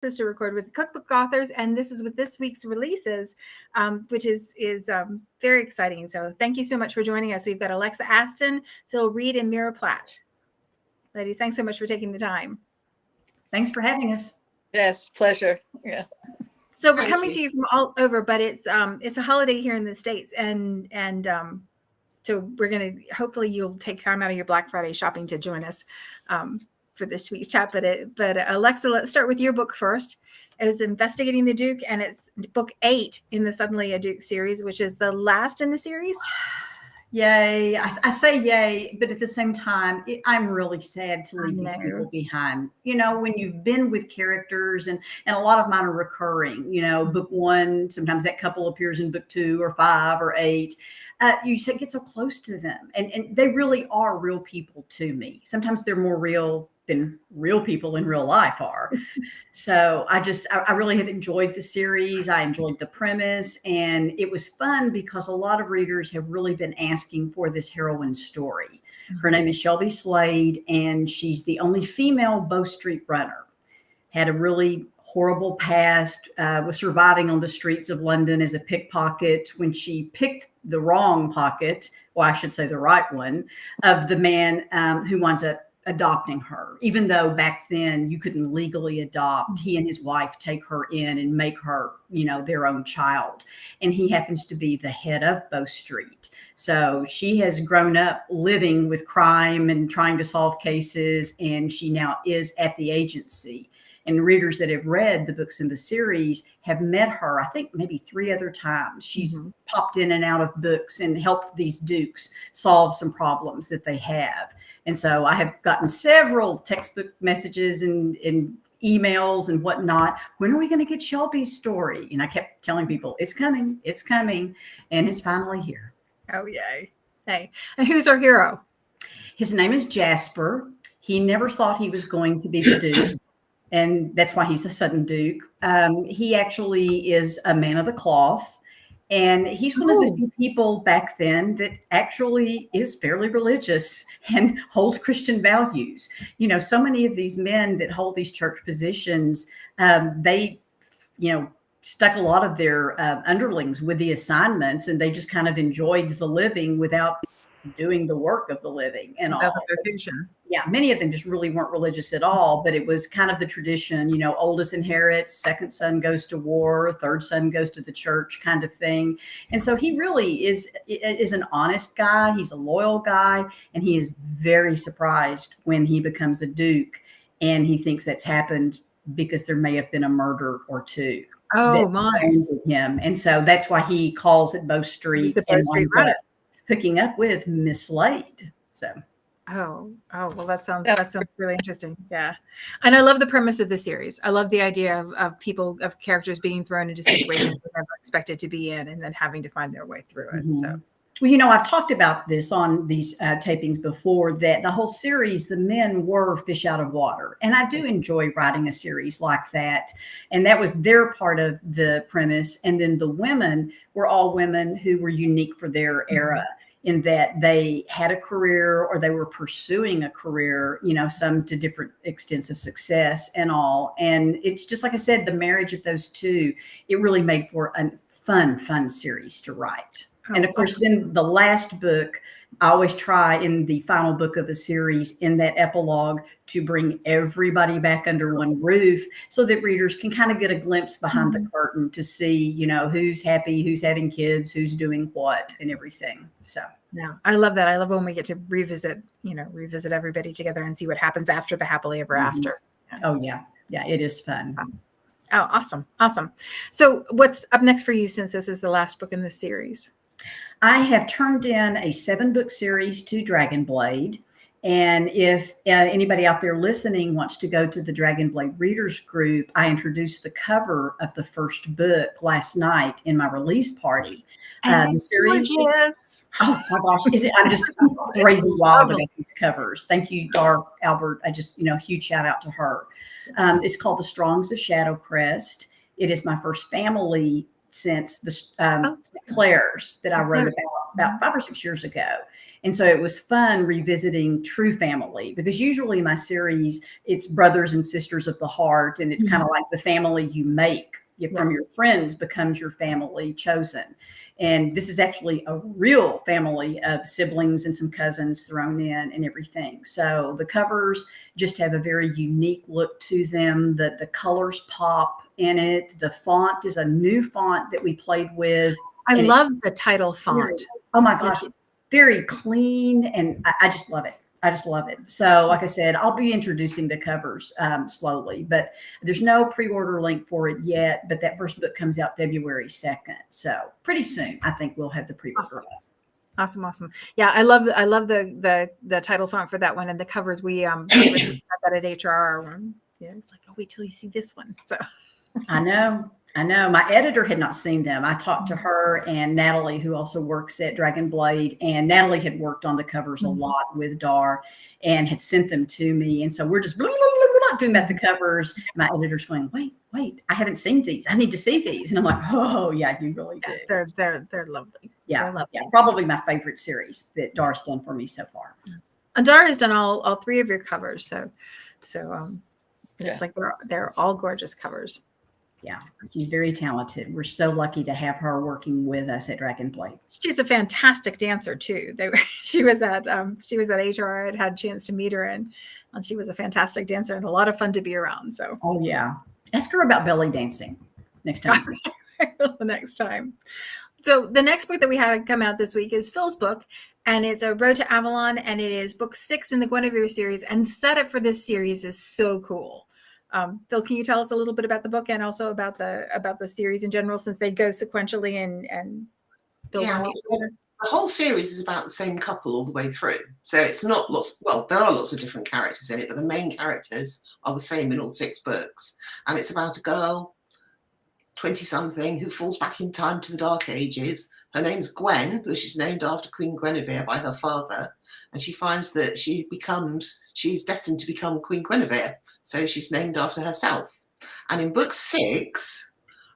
to record with cookbook authors, and this is with this week's releases, which is very exciting. So thank you so much for joining us. We've got Alexa Aston, Fil Reid, and Meara Platt. Ladies, thanks so much for taking the time. Thanks for having us. Yes, pleasure. Yeah. So we're coming to you from all over, but it's a holiday here in the States, and so we're going to, hopefully you'll take time out of your Black Friday shopping to join us for this week's chat. But Alexa, let's start with your book first. It was Investigating the Duke, and it's book 8 in the Suddenly a Duke series, which is the last in the series. Yay. I say yay, but at the same time, I'm really sad to leave these people behind. You know, when you've been with characters, and a lot of mine are recurring, you know, book 1, sometimes that couple appears in book 2 or 5 or 8. You get so close to them, and they really are real people to me. Sometimes they're more real than real people in real life are. So I really have enjoyed the series. I enjoyed the premise, and it was fun because a lot of readers have really been asking for this heroine story. Her name is Shelby Slade, and she's the only female Bow Street runner. Had a really horrible past, was surviving on the streets of London as a pickpocket when she picked the wrong pocket, well, I should say the right one, of the man who winds up adopting her. Even though back then you couldn't legally adopt, he and his wife take her in and make her, you know, their own child. And he happens to be the head of Bow Street. So she has grown up living with crime and trying to solve cases, and she now is at the agency. And readers that have read the books in the series have met her, I think, maybe 3 other times. She's popped in and out of books and helped these dukes solve some problems that they have. And so I have gotten several textbook messages and emails and whatnot. When are we going to get Shelby's story? And I kept telling people, it's coming, and it's finally here. Oh, yay. Hey, and who's our hero? His name is Jasper. He never thought he was going to be the Duke. And that's why he's a sudden Duke. He actually is a man of the cloth. And he's one of the few people back then that actually is fairly religious and holds Christian values. You know, so many of these men that hold these church positions, they, you know, stuck a lot of their underlings with the assignments, and they just kind of enjoyed the living without doing the work of the living and all. Yeah, many of them just really weren't religious at all, but it was kind of the tradition, you know, oldest inherits, second son goes to war, third son goes to the church kind of thing. And so he really is an honest guy. He's a loyal guy, and he is very surprised when he becomes a Duke, and he thinks that's happened because there may have been a murder or two. Oh, my. Him. And so that's why he calls it Bow Street. The Bow Street Runner. Hooking up with Miss Slade. So. Oh, well, that sounds really interesting. Yeah. And I love the premise of the series. I love the idea of characters being thrown into situations they're never expected to be in, and then having to find their way through it. So. Well, you know, I've talked about this on these tapings before, that the whole series, the men were fish out of water. And I do enjoy writing a series like that. And that was their part of the premise. And then the women were all women who were unique for their era, in that they had a career, or they were pursuing a career, you know, some to different extents of success and all. And it's just, like I said, the marriage of those two, it really made for a fun series to write. And of course, then the last book, I always try in the final book of a series, in that epilogue, to bring everybody back under one roof, so that readers can kind of get a glimpse behind the curtain to see, you know, who's happy, who's having kids, who's doing what, and everything. So. No, I love that. I love when we get to revisit everybody together and see what happens after the happily ever after. Oh, yeah. Yeah, it is fun. Oh, awesome. So what's up next for you, since this is the last book in this series? I have turned in a 7-book series to Dragonblade. And if anybody out there listening wants to go to the Dragonblade Readers Group, I introduced the cover of the first book last night in my release party. The series. Oh my gosh. I'm just crazy wild about these covers. Thank you, Dar Albert. I just, huge shout out to her. It's called The Strongs of Shadowcrest. It is my first family since the Claire's that I wrote about 5 or 6 years ago. And so it was fun revisiting true family, because usually my series, it's brothers and sisters of the heart. And it's kind of like the family you make from your friends becomes your family chosen. And this is actually a real family of siblings and some cousins thrown in and everything. So the covers just have a very unique look to them. The colors pop in it. The font is a new font that we played with. I love the title font. Oh my gosh, very clean. And I just love it. I just love it. So like I said, I'll be introducing the covers slowly, but there's no pre-order link for it yet. But that first book comes out February 2nd. So pretty soon, I think we'll have the pre-order. Awesome. Yeah, I love the title font for that one, and the covers. We had that at HR. Yeah, it's like, oh, wait till you see this one. So I know. My editor had not seen them. I talked to her and Natalie, who also works at Dragonblade, and Natalie had worked on the covers a lot with Dar and had sent them to me. And so we're just doing about the covers. My editor's going, wait, I haven't seen these. I need to see these. And I'm like, oh yeah, you really do. They're lovely. Yeah, they're lovely. Yeah, probably my favorite series that Dar's done for me so far. And Dar has done all three of your covers. So like they're all gorgeous covers. Yeah, she's very talented. We're so lucky to have her working with us at Dragonblade. She's a fantastic dancer too. She was at HR. I had a chance to meet her, and she was a fantastic dancer and a lot of fun to be around. So, oh yeah, ask her about belly dancing next time. The next time. So the next book that we had come out this week is Phil's book, and it's A Road to Avalon, and it is book 6 in the Guinevere series. And the setup for this series is so cool. Phil, can you tell us a little bit about the book and also about the series in general, since they go sequentially and build on each other? The whole series is about the same couple all the way through. So it's not there are lots of different characters in it, but the main characters are the same in all 6 books. And it's about a girl, 20-something, who falls back in time to the Dark Ages. Her name's Gwen, which is named after Queen Guinevere by her father. And she finds that she's destined to become Queen Guinevere. So she's named after herself. And in book 6,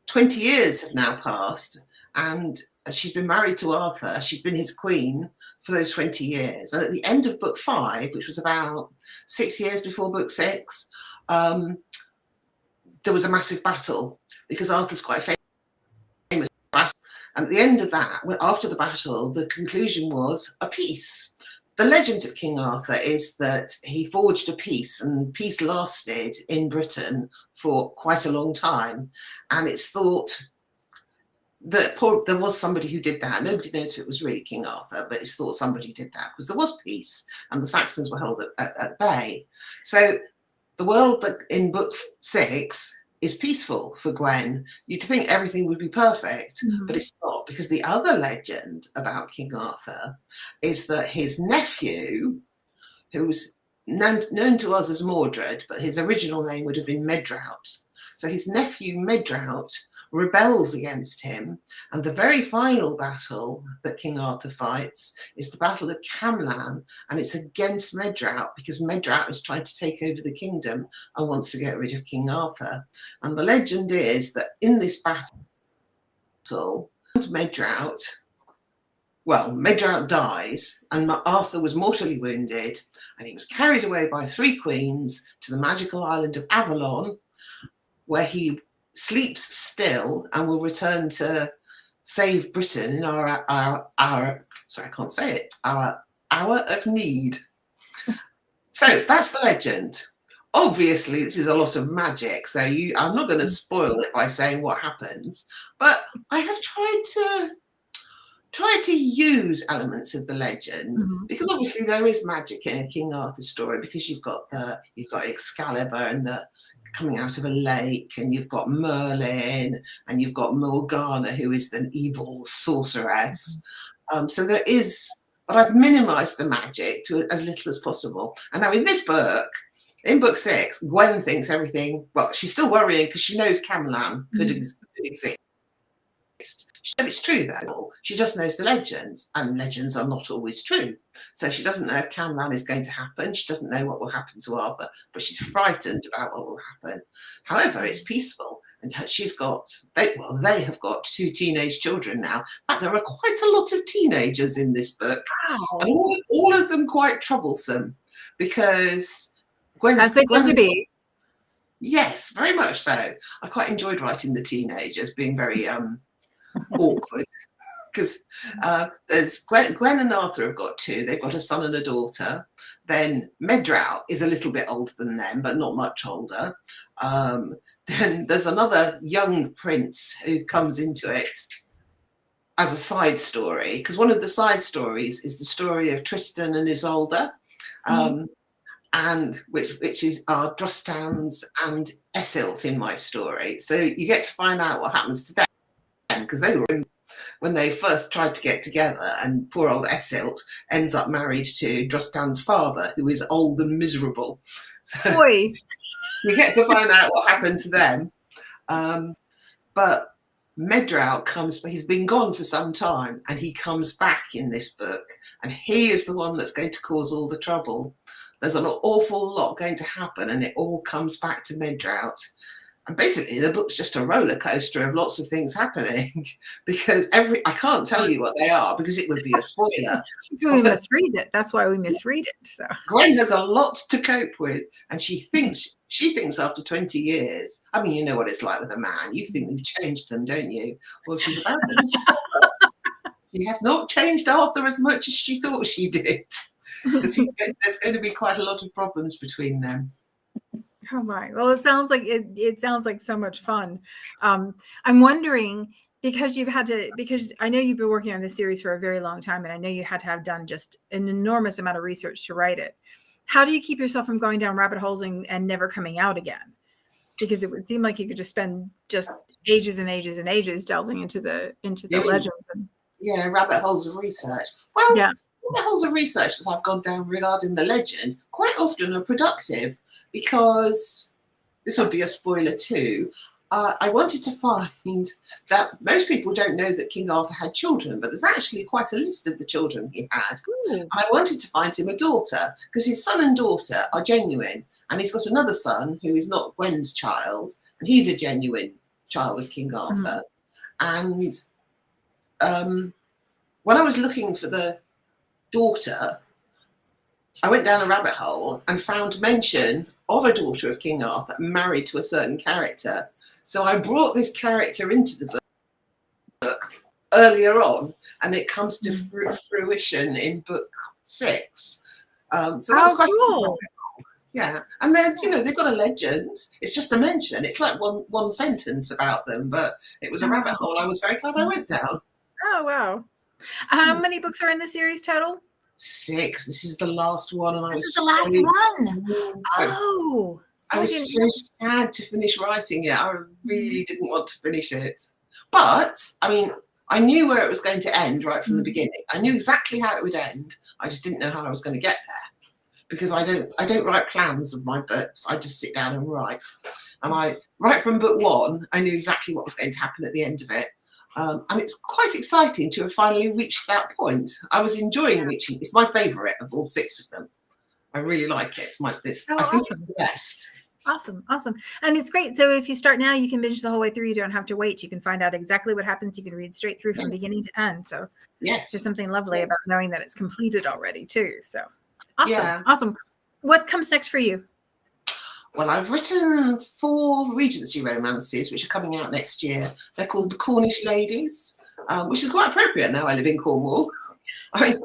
20 years have now passed. And she's been married to Arthur. She's been his queen for those 20 years. And at the end of book 5, which was about 6 years before book 6, there was a massive battle because Arthur's quite famous. And at the end of that, after the battle, the conclusion was a peace. The legend of King Arthur is that he forged a peace, and peace lasted in Britain for quite a long time. And it's thought that there was somebody who did that. Nobody knows if it was really King Arthur, but it's thought somebody did that because there was peace and the Saxons were held at bay. So the world that in book 6 is peaceful for Gwen. You'd think everything would be perfect, but it's not, because the other legend about King Arthur is that his nephew, who was known to us as Mordred, but his original name would have been Medraut. So his nephew Medraut rebels against him, and the very final battle that King Arthur fights is the Battle of Camlan, and it's against Medraut because Medraut is trying to take over the kingdom and wants to get rid of King Arthur. And the legend is that in this battle, Medraut dies, and Arthur was mortally wounded, and he was carried away by 3 queens to the magical island of Avalon, where he sleeps still and will return to save Britain in our hour of need. So that's the legend. Obviously, this is a lot of magic, so I'm not going to spoil it by saying what happens, but I have tried to use elements of the legend, because obviously there is magic in a King Arthur story, because you've got Excalibur and the coming out of a lake, and you've got Merlin, and you've got Morgana, who is an evil sorceress. So there is, but I've minimized the magic to as little as possible. And now in this book, in book 6, Gwen thinks everything, well, she's still worrying because she knows Camlan could exist. It's true, though. She just knows the legends, and legends are not always true. So she doesn't know if Camlan is going to happen. She doesn't know what will happen to Arthur, but she's frightened about what will happen. However, it's peaceful, and they have got 2 teenage children now. But there are quite a lot of teenagers in this book, Wow. and all of them quite troublesome, because As they tend to be. Yes, very much so. I quite enjoyed writing the teenagers being very awkward, because there's Gwen and Arthur have got 2. They've got a son and a daughter. Then Medraut is a little bit older than them, but not much older. Then there's another young prince who comes into it as a side story, because one of the side stories is the story of Tristan and Isolde, and which are Drustans and Esilt in my story. So you get to find out what happens to them, because they were in when they first tried to get together, and poor old Esilt ends up married to Drustan's father, who is old and miserable. So Boy. we get to find out what happened to them. But Medraut he's been gone for some time, and he comes back in this book, and he is the one that's going to cause all the trouble. There's an awful lot going to happen, and it all comes back to Medraut. And basically, the book's just a roller coaster of lots of things happening, because I can't tell you what they are, because it would be a spoiler. We misread it. That's why we misread it. So Gwen has a lot to cope with, and she thinks after 20 years. I mean, you know what it's like with a man. You think you've changed them, don't you? Well, she's about to discover she has not changed Arthur as much as she thought she did, because there's going to be quite a lot of problems between them. Oh my! Well, it sounds like it sounds like so much fun. I'm wondering, because I know you've been working on this series for a very long time, and I know you had to have done just an enormous amount of research to write it. How do you keep yourself from going down rabbit holes and never coming out again? Because it would seem like you could just spend just ages and ages and ages delving into the legends. Yeah, rabbit holes of research. Well, yeah. The holes of research that I've gone down regarding the legend quite often are productive, because this would be a spoiler too. I wanted to find that most people don't know that King Arthur had children, but there's actually quite a list of the children he had. And I wanted to find him a daughter, because his son and daughter are genuine, and he's got another son who is not Gwen's child, and he's a genuine child of King Arthur. And when I was looking for the daughter, I went down a rabbit hole and found mention of a daughter of King Arthur married to a certain character. So I brought this character into the book earlier on, and it comes to fruition in book 6. So that's quite cool. Yeah, and then they've got a legend. It's just a mention. It's like one sentence about them, but it was a rabbit hole I was very glad I went down. Oh wow! How many books are in the series total? 6. This is the last one, and this is the last one. Oh, I was so sad to finish writing it. I really didn't want to finish it, but I mean, I knew where it was going to end right from the beginning. I knew exactly how it would end. I just didn't know how I was going to get there, because I don't write plans of my books. I just sit down and write, and right from book 1, I knew exactly what was going to happen at the end of it. And it's quite exciting to have finally reached that point. I was enjoying reaching. It's my favourite of all 6 of them. I really like it. I think it's the best. Awesome. And it's great. So if you start now, you can binge the whole way through. You don't have to wait. You can find out exactly what happens. You can read straight through from beginning to end. So there's something lovely about knowing that it's completed already too. So awesome. What comes next for you? Well, I've written 4 Regency romances, which are coming out next year. They're called The Cornish Ladies, which is quite appropriate now I live in Cornwall. I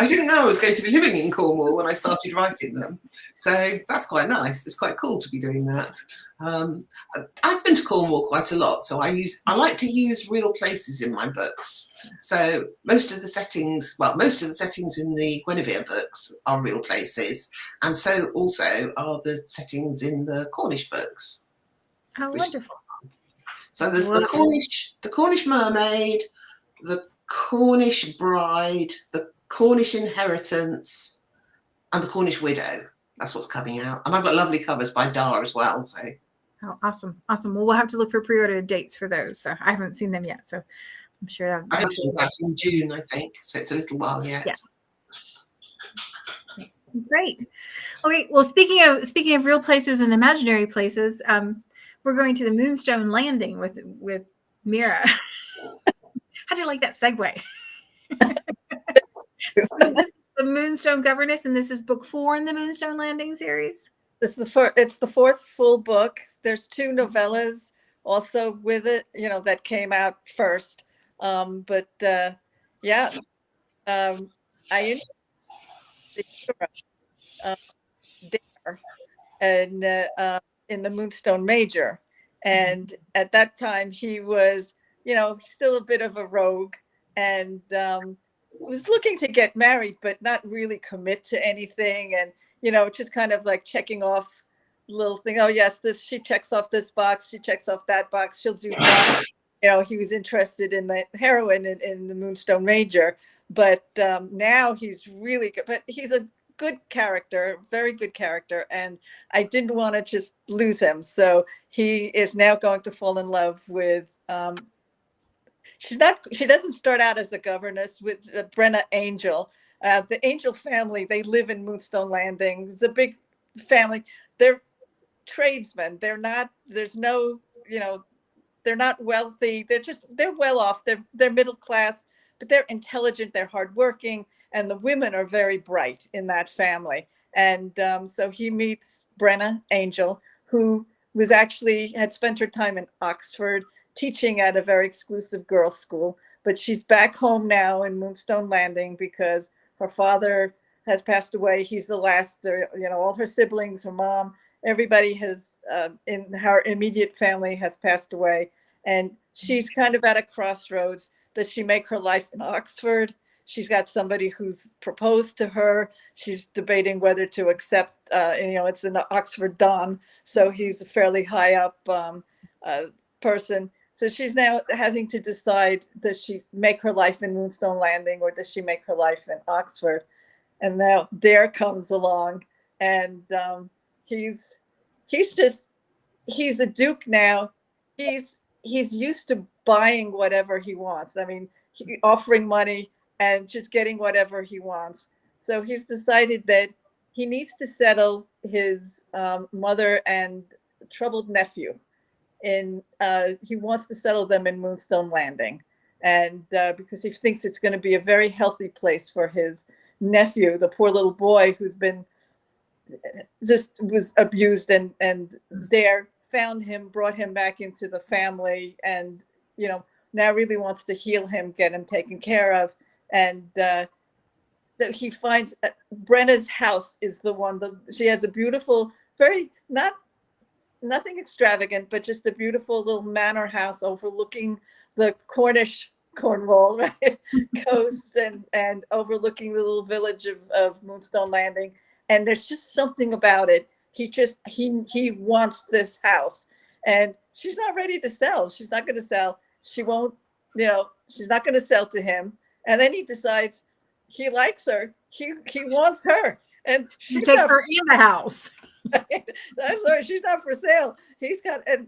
didn't know I was going to be living in Cornwall when I started writing them. So that's quite nice. It's quite cool to be doing that. I've been to Cornwall quite a lot, so I like to use real places in my books. So most of the settings in the Guinevere books are real places, and so also are the settings in the Cornish books. Oh, wonderful. So there's the Cornish mermaid, the Cornish bride, the Cornish inheritance, and the Cornish widow. That's what's coming out. And I've got lovely covers by Dar as well. So awesome. Well, we'll have to look for pre-order dates for those. So I haven't seen them yet. So I'm sure I think it's out in June, I think. So it's a little while yet. Yeah. Great. Okay. Well, speaking of real places and imaginary places, we're going to the Moonstone Landing with Meara. How'd you like that segue? So this is the Moonstone Governess, and this is book 4 in the Moonstone Landing series. It's the fourth full book. There's 2 novellas also with it, that came out first. But yeah, I there and in the Moonstone Major, and at that time he was, still a bit of a rogue, and was looking to get married, but not really commit to anything, and just kind of like checking off little thing. Oh yes, this she checks off this box, she checks off that box, she'll do fine. He was interested in the heroine in the Moonstone Major, but now he's really good. But he's a good character, very good character, and I didn't want to just lose him. So he is now going to fall in love with. She doesn't start out as a governess with Brenna Angel. The Angel family, they live in Moonstone Landing. It's a big family. They're tradesmen. They're not. There's no. They're not wealthy. They're well off. They're middle class, but they're intelligent. They're hardworking, and the women are very bright in that family. And so he meets Brenna Angel, who had spent her time in Oxford teaching at a very exclusive girls' school, but she's back home now in Moonstone Landing because her father has passed away. He's the last. All her siblings, her mom, everybody has in her immediate family has passed away, and she's kind of at a crossroads. Does she make her life in Oxford? She's got somebody who's proposed to her. She's debating whether to accept. It's an Oxford Don, so he's a fairly high up person. So she's now having to decide: does she make her life in Moonstone Landing, or does she make her life in Oxford? And now Dare comes along, and he's a duke now. He's used to buying whatever he wants. I mean, offering money and just getting whatever he wants. So he's decided that he needs to settle his mother and troubled nephew. He wants to settle them in Moonstone Landing, and because he thinks it's going to be a very healthy place for his nephew, the poor little boy who's been was abused, and Dare found him, brought him back into the family, and now really wants to heal him, get him taken care of. And he finds Brenna's house is the one. She has a beautiful, very nothing extravagant, but just a beautiful little manor house overlooking the Cornwall, right, coast, and overlooking the little village of Moonstone Landing. And there's just something about it. He wants this house, and she's not ready to sell. She's not going to sell. She won't, she's not going to sell to him. And then he decides he likes her. He wants her, and she take her in the house. That's right. She's not for sale. He's going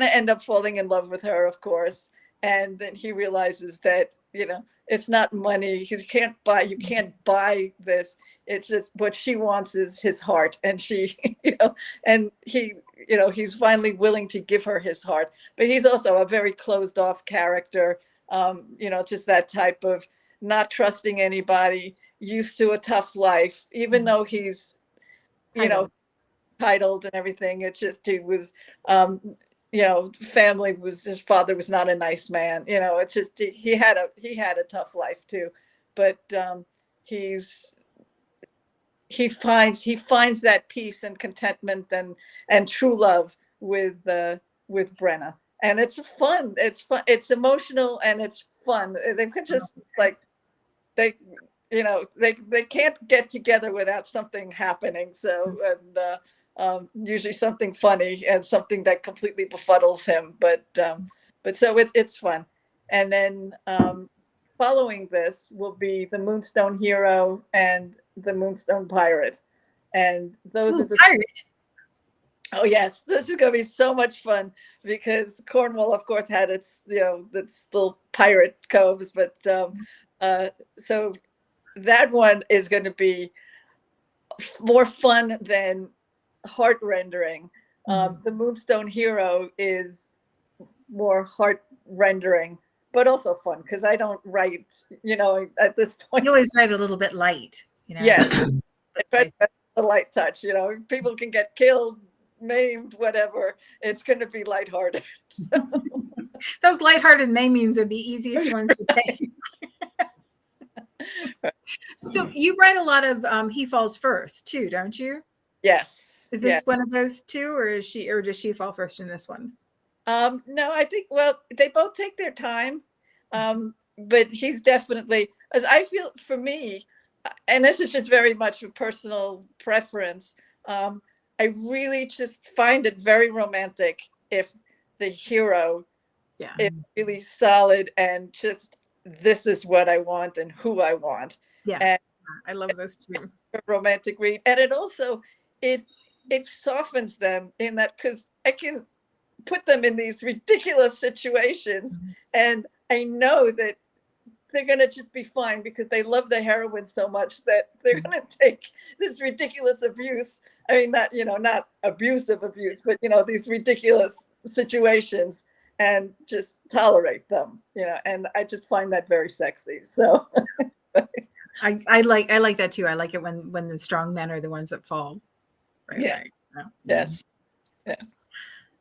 to end up falling in love with her, of course. And then he realizes that, it's not money. You can't buy this. It's just what she wants is his heart. And she, and he's finally willing to give her his heart. But he's also a very closed off character. Just that type of not trusting anybody, used to a tough life, even though he's, titled and everything. It's just, he was, family was, his father was not a nice man. It's just, he had a tough life too, but he finds that peace and contentment and true love with Brenna. And it's fun. It's emotional and it's fun. They could just they can't get together without something happening. So, and usually something funny and something that completely befuddles him. But so it's fun. And then following this will be the Moonstone Hero and the Moonstone Pirate. And those are the pirate. Oh yes, this is going to be so much fun because Cornwall, of course, had its its little pirate coves, but so that one is going to be more fun than heart rendering. The Moonstone hero is more heart rendering, but also fun because I don't write, at this point. You always write a little bit light, Yes. I try a light touch, people can get killed, maimed, whatever. It's going to be lighthearted. So. Those lighthearted maimings are the easiest ones to take. So you write a lot of He Falls First too, don't you? Yes. Is this one of those two, or does she fall first in this one? No, I think, well, they both take their time. But he's definitely, as I feel for me, and this is just very much a personal preference, I really just find it very romantic if the hero is really solid and just, this is what I want and who I want. Yeah, and I love those too. A romantic read. And it also, it softens them in that, because I can put them in these ridiculous situations, and I know that they're going to just be fine because they love the heroine so much that they're going to take this ridiculous abuse. I mean, not abusive abuse, but, these ridiculous situations and just tolerate them, and I just find that very sexy. So I like that too. I like it when the strong men are the ones that fall. Right. Yeah. Right. Yes. Yeah.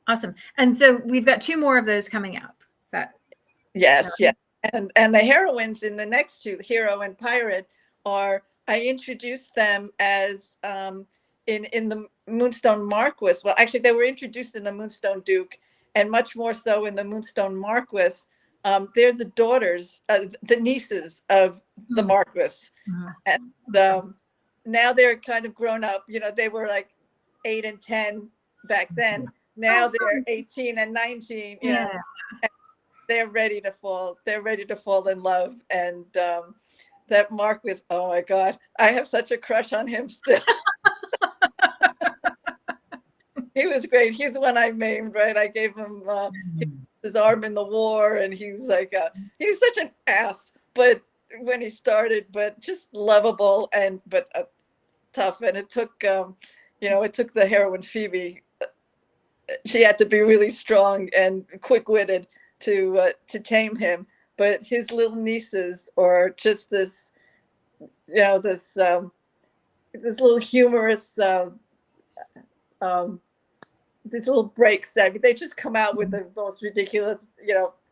Awesome. And so we've got 2 more of those coming up. Is that? Yes. Yeah. And the heroines in the next 2, the hero and pirate, I introduced them as in the Moonstone Marquis. Well, actually, they were introduced in the Moonstone Duke, and much more so in the Moonstone Marquis. They're the daughters, the nieces of the Marquis, and now they're kind of grown up. They were like 8 and 10 back then. Now they're 18 and 19. And they're ready to fall. They're ready to fall in love. And that Marquis, oh my God, I have such a crush on him still. He was great. He's the one I maimed, right? I gave him his arm in the war, and he's like, he's such an ass, but when he started, but just lovable but tough. And it took, it took the heroine Phoebe. She had to be really strong and quick-witted to tame him. But his little nieces are just this, this little humorous, these little breaks. I mean, they just come out with the most ridiculous,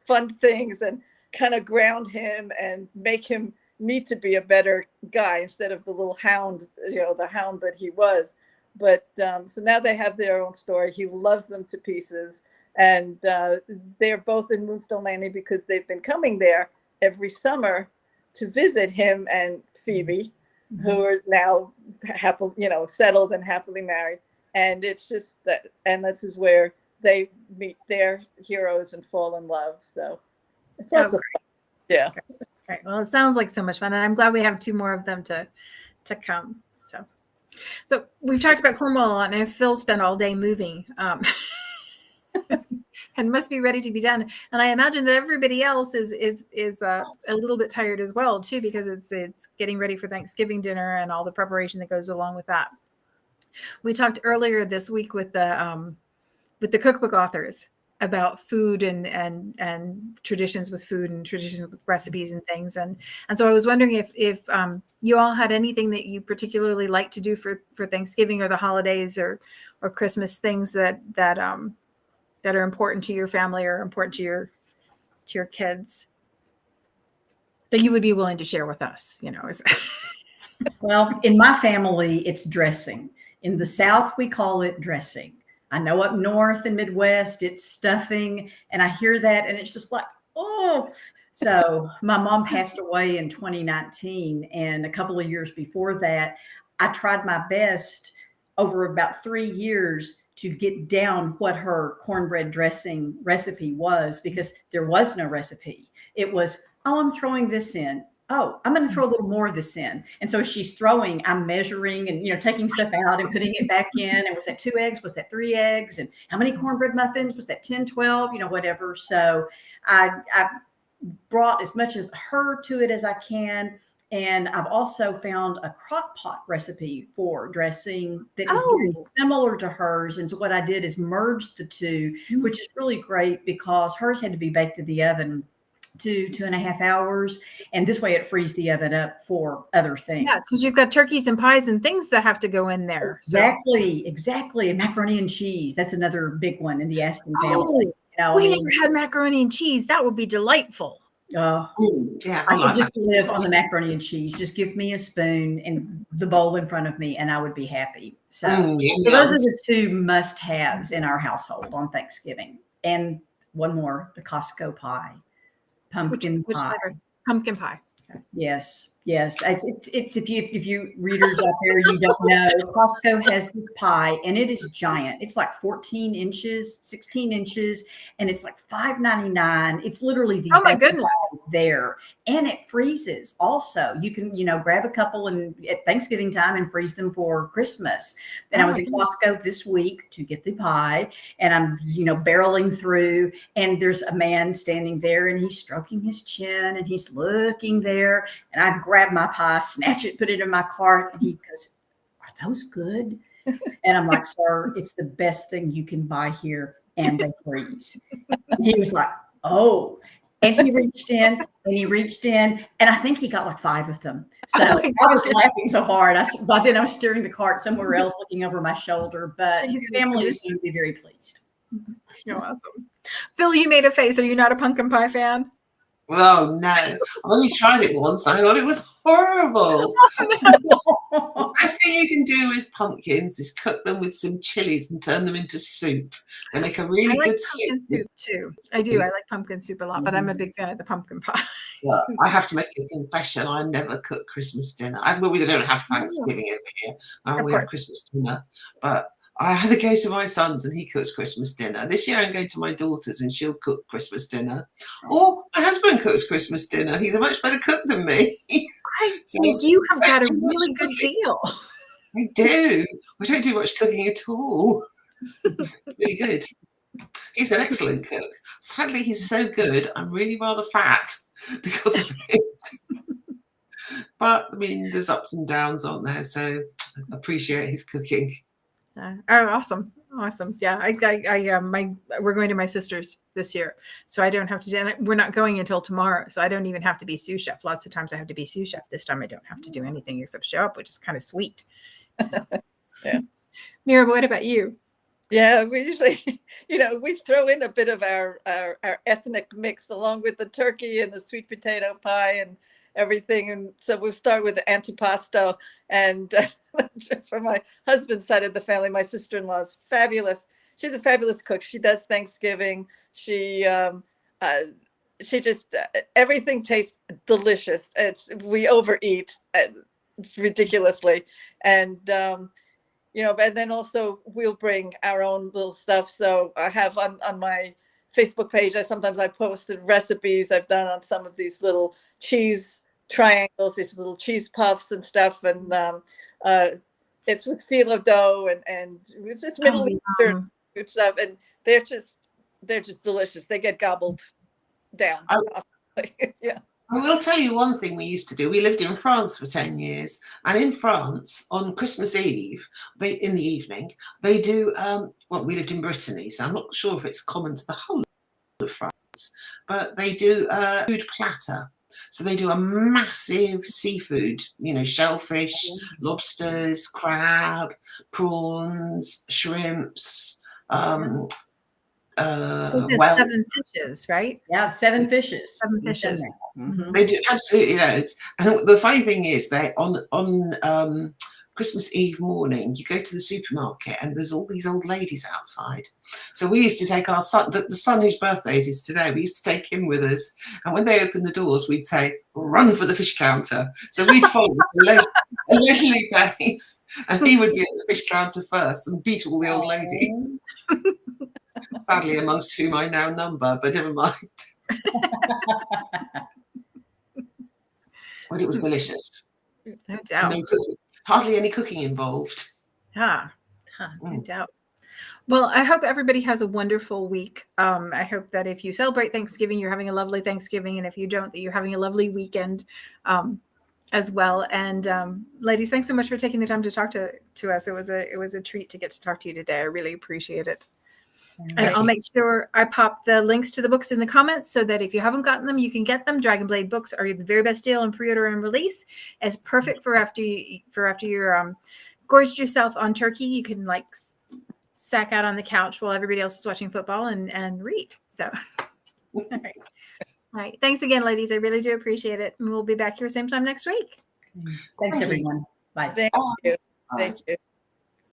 fun things, and kind of ground him and make him need to be a better guy instead of the little hound, the hound that he was. But so now they have their own story. He loves them to pieces. And they're both in Moonstone Landing because they've been coming there every summer to visit him and Phoebe, who are now settled and happily married. And it's just that, and this is where they meet their heroes and fall in love. So it's lots of fun. Yeah. Right. Well, it sounds like so much fun, and I'm glad we have 2 more of them to come. So we've talked about Cornwall a lot, and Phil spent all day moving, and must be ready to be done. And I imagine that everybody else is a little bit tired as well too, because it's getting ready for Thanksgiving dinner and all the preparation that goes along with that. We talked earlier this week with the cookbook authors about food and traditions with food and traditions with recipes and things. And so I was wondering if you all had anything that you particularly like to do for Thanksgiving or the holidays or Christmas, things that are important to your family or important to your kids that you would be willing to share with us, Well, in my family, it's dressing. In the South, we call it dressing. I know up north and Midwest, it's stuffing. And I hear that and it's just like, oh. So my mom passed away in 2019. And a couple of years before that, I tried my best over about 3 years to get down what her cornbread dressing recipe was, because there was no recipe. It was, oh, I'm throwing this in. Oh, I'm going to throw a little more of this in. And so she's throwing, I'm measuring and, taking stuff out and putting it back in. And was that 2 eggs? Was that 3 eggs? And how many cornbread muffins? Was that 10, 12, whatever. So I've brought as much of her to it as I can. And I've also found a crock pot recipe for dressing that is very Oh. similar to hers. And so what I did is merge the two, which is really great because hers had to be baked in the oven 2.5 hours. And this way it frees the oven up for other things. Yeah, because you've got turkeys and pies and things that have to go in there. So. Exactly. And macaroni and cheese. That's another big one in the Aston family. Oh, we never had macaroni and cheese. That would be delightful. Yeah, I could just live on the macaroni and cheese. Just give me a spoon and the bowl in front of me, and I would be happy. So those are the two must-haves in our household on Thanksgiving. And one more, the Costco pie, pumpkin Which pie. flavor? Pumpkin pie. Okay. Yes. It's if you readers out there, you don't know, Costco has this pie and it is giant. It's like 14 inches, 16 inches, and it's like $5.99. It's literally the my goodness there, and it freezes. Also, you can grab a couple and at Thanksgiving time and freeze them for Christmas. And I was in Costco this week to get the pie, and I'm barreling through, and there's a man standing there, and he's stroking his chin, and he's looking there, and I grab my pie, snatch it, put it in my cart, and he goes, "Are those good?" And I'm like, "Sir, it's the best thing you can buy here, and they freeze." And he was like, "Oh." And he reached in, and I think he got like 5 of them. So I was laughing so hard. By then I was steering the cart somewhere else, looking over my shoulder. But his family is going to be very pleased. You're awesome. Phil, you made a face. Are you not a pumpkin pie fan? Oh, no. I only tried it once. I thought it was horrible. The best thing you can do with pumpkins is cook them with some chilies and turn them into soup. They make a really good pumpkin soup too. I do. I like pumpkin soup a lot, but I'm a big fan of the pumpkin pie. Well, I have to make a confession. I never cook Christmas dinner. We don't have Thanksgiving over here. We have Christmas dinner. But I either go to my son's and he cooks Christmas dinner. This year I'm going to my daughter's and she'll cook Christmas dinner. Or my husband cooks Christmas dinner. He's a much better cook than me. I think you have got a really good deal. I do. We don't do much cooking at all. Really good. He's an excellent cook. Sadly, he's so good, I'm really rather fat because of it. But, I mean, there's ups and downs, aren't there? So I appreciate his cooking. Awesome. Yeah, we're going to my sister's this year, so I don't have to do. We're not going until tomorrow, so I don't even have to be sous chef. Lots of times I have to be sous chef. This time I don't have to do anything except show up, which is kind of sweet. Yeah. Meara, what about you? Yeah, we usually, we throw in a bit of our ethnic mix along with the turkey and the sweet potato pie and everything. And so we'll start with the antipasto. And for my husband's side of the family, my sister-in-law is fabulous. She's a fabulous cook. She does Thanksgiving. She just, everything tastes delicious. We overeat ridiculously. And, and then also we'll bring our own little stuff. So I have on my Facebook page, I posted recipes I've done on some of these little cheese triangles, these little cheese puffs and stuff. And it's with filo dough and it's just Middle Eastern food stuff. And they're just delicious. They get gobbled down. Yeah. I will tell you one thing we used to do. We lived in France for 10 years. And in France, on Christmas Eve, in the evening, they do, we lived in Brittany, so I'm not sure if it's common to the whole of France, but they do a food platter. So they do a massive seafood, shellfish, lobsters, crab, prawns, shrimps, so 7 fishes, right? Yeah, 7 fishes. 7 fishes. Mm-hmm. They do absolutely loads. And the funny thing is, they on Christmas Eve morning, you go to the supermarket and there's all these old ladies outside. So we used to take our son, the son whose birthday it is today, we used to take him with us. And when they opened the doors, we'd say, "Run for the fish counter." So we'd follow the leisurely pace, and he would be at the fish counter first and beat all the old ladies. Sadly, amongst whom I now number, but never mind. But it was delicious. No doubt. Hardly any cooking involved. No doubt. Well, I hope everybody has a wonderful week. I hope that if you celebrate Thanksgiving, you're having a lovely Thanksgiving. And if you don't, that you're having a lovely weekend. as well. And ladies, thanks so much for taking the time to talk to us. It was a treat to get to talk to you today. I really appreciate it. And I'll make sure I pop the links to the books in the comments so that if you haven't gotten them, you can get them. Dragonblade books are the very best deal on pre-order and release. It's perfect for after you're gorged yourself on turkey. You can like sack out on the couch while everybody else is watching football and read. So, all right. Thanks again, ladies. I really do appreciate it. And we'll be back here same time next week. Thanks, everyone. Bye. Thank you. Thank you.